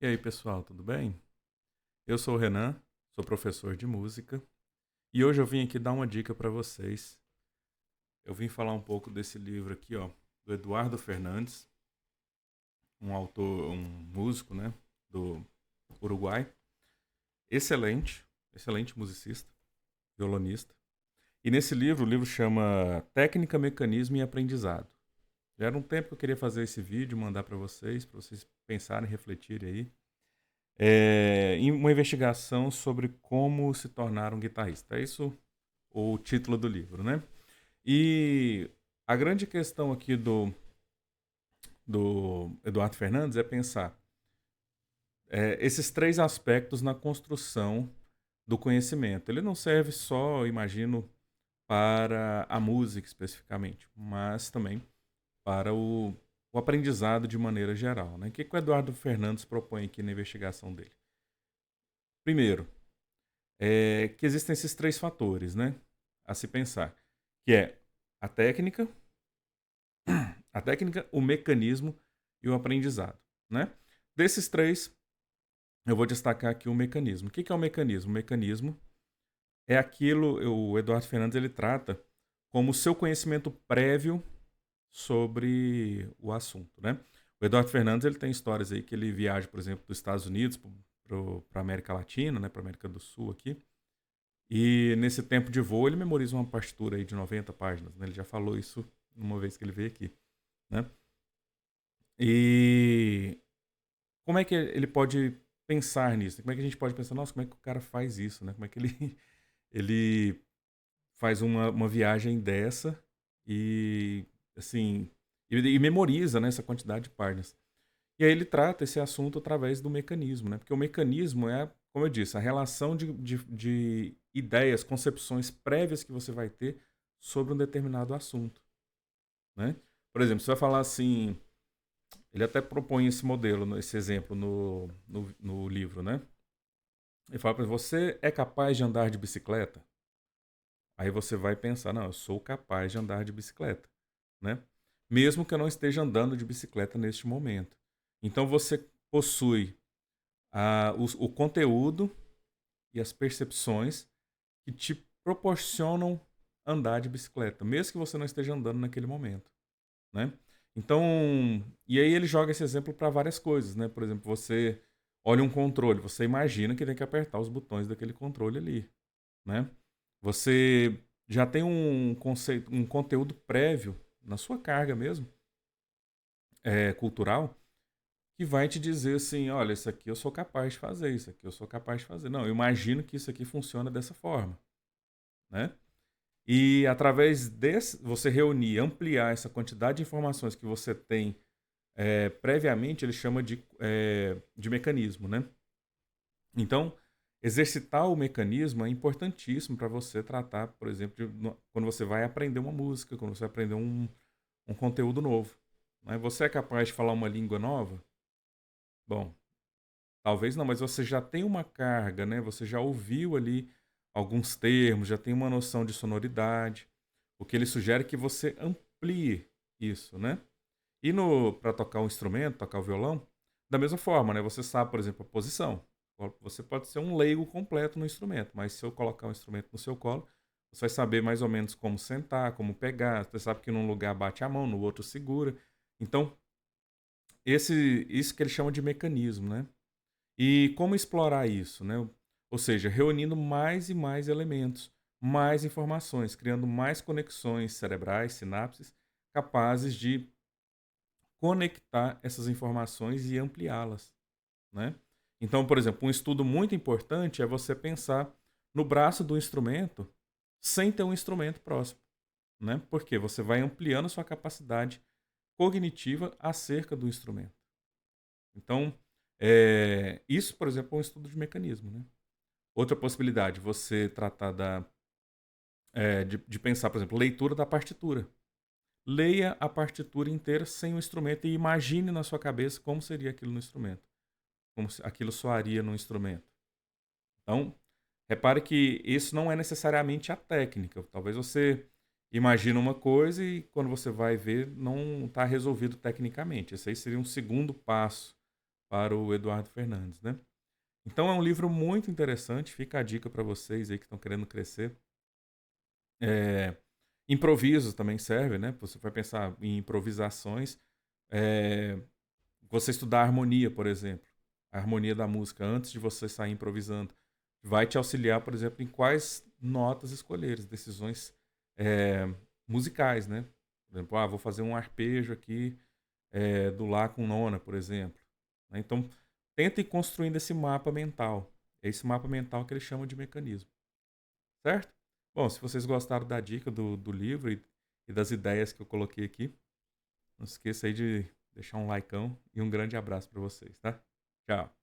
E aí, pessoal, tudo bem? Eu sou o Renan, sou professor de música e hoje eu vim aqui dar uma dica para vocês. Eu vim falar um pouco desse livro aqui, ó, do Eduardo Fernandes, um autor, um músico, né, do Uruguai. Excelente, excelente musicista, violonista. E nesse livro, o livro chama Técnica, Mecanismo e Aprendizado. Já era um tempo que eu queria fazer esse vídeo, mandar para vocês pensarem, refletirem aí. Em uma investigação sobre como se tornar um guitarrista. É isso o título do livro, né? E a grande questão aqui do Eduardo Fernandes é pensar esses três aspectos na construção do conhecimento. Ele não serve só, imagino, para a música especificamente, mas também para o aprendizado de maneira geral. Né? O que o Eduardo Fernandes propõe aqui na investigação dele? Primeiro, que existem esses três fatores, né, a se pensar, que é a técnica, o mecanismo e o aprendizado, né? Desses três, eu vou destacar aqui o mecanismo. O que é o mecanismo? O mecanismo é aquilo, o Eduardo Fernandes ele trata como o seu conhecimento prévio sobre o assunto, né? O Eduardo Fernandes ele tem histórias aí que ele viaja, por exemplo, dos Estados Unidos para a América Latina, né, para a América do Sul aqui. E nesse tempo de voo ele memoriza uma partitura aí de 90 páginas, né? Ele já falou isso uma vez que ele veio aqui, né? E como é que ele pode pensar nisso? Como é que a gente pode pensar, nossa, como é que o cara faz isso, né? Como é que ele, ele faz uma viagem dessa e, assim, e memoriza, né, essa quantidade de páginas. E aí ele trata esse assunto através do mecanismo, né? Porque o mecanismo é, como eu disse, a relação de ideias, concepções prévias que você vai ter sobre um determinado assunto, né? Por exemplo, você vai falar assim, ele até propõe esse modelo, esse exemplo no livro, né? Ele fala para você é capaz de andar de bicicleta? Aí você vai pensar, não, eu sou capaz de andar de bicicleta, né? Mesmo que eu não esteja andando de bicicleta neste momento. Então você possui o conteúdo e as percepções que te proporcionam andar de bicicleta, mesmo que você não esteja andando naquele momento, né? Então, e aí ele joga esse exemplo para várias coisas, né? Por exemplo, você olha um controle, você imagina que tem que apertar os botões daquele controle ali, né? Você já tem um conceito, um conteúdo prévio na sua carga mesmo, cultural, que vai te dizer assim, olha, isso aqui eu sou capaz de fazer, isso aqui eu sou capaz de fazer. Não, eu imagino que isso aqui funciona dessa forma, né? E através desse, você reunir, ampliar essa quantidade de informações que você tem previamente, ele chama de mecanismo, né? Então, exercitar o mecanismo é importantíssimo para você tratar, por exemplo, quando você vai aprender uma música, quando você vai aprender um conteúdo novo. Né? Você é capaz de falar uma língua nova? Bom, talvez não, mas você já tem uma carga, né? Você já ouviu ali alguns termos, já tem uma noção de sonoridade. O que ele sugere é que você amplie isso, né? E no para tocar um instrumento, tocar o violão, da mesma forma, né? Você sabe, por exemplo, a posição. Você pode ser um leigo completo no instrumento, mas se eu colocar um instrumento no seu colo, você vai saber mais ou menos como sentar, como pegar. Você sabe que num lugar bate a mão, no outro segura. Então, isso que ele chama de mecanismo, né? E como explorar isso, né? Ou seja, reunindo mais e mais elementos, mais informações, criando mais conexões cerebrais, sinapses, capazes de conectar essas informações e ampliá-las, né? Então, por exemplo, um estudo muito importante é você pensar no braço do instrumento sem ter um instrumento próximo, né? Porque você vai ampliando a sua capacidade cognitiva acerca do instrumento. Então, isso, por exemplo, é um estudo de mecanismo, né? Outra possibilidade, você tratar de pensar, por exemplo, leitura da partitura. Leia a partitura inteira sem o instrumento e imagine na sua cabeça como seria aquilo no instrumento, como aquilo soaria no instrumento. Então, repare que isso não é necessariamente a técnica. Talvez você imagine uma coisa e quando você vai ver não está resolvido tecnicamente. Esse aí seria um segundo passo para o Eduardo Fernandes, né? Então é um livro muito interessante, fica a dica para vocês aí que estão querendo crescer. Improvisos também serve, né? Você vai pensar em improvisações. É, você estudar harmonia, por exemplo, a harmonia da música antes de você sair improvisando, vai te auxiliar, por exemplo, em quais notas escolher, as decisões é, musicais, né? Por exemplo, vou fazer um arpejo aqui do Lá com nona, por exemplo. Né? Então, tenta ir construindo esse mapa mental. É esse mapa mental que eles chamam de mecanismo. Certo? Bom, se vocês gostaram da dica do livro e das ideias que eu coloquei aqui, não se esqueça aí de deixar um likeão e um grande abraço para vocês, tá? Tchau.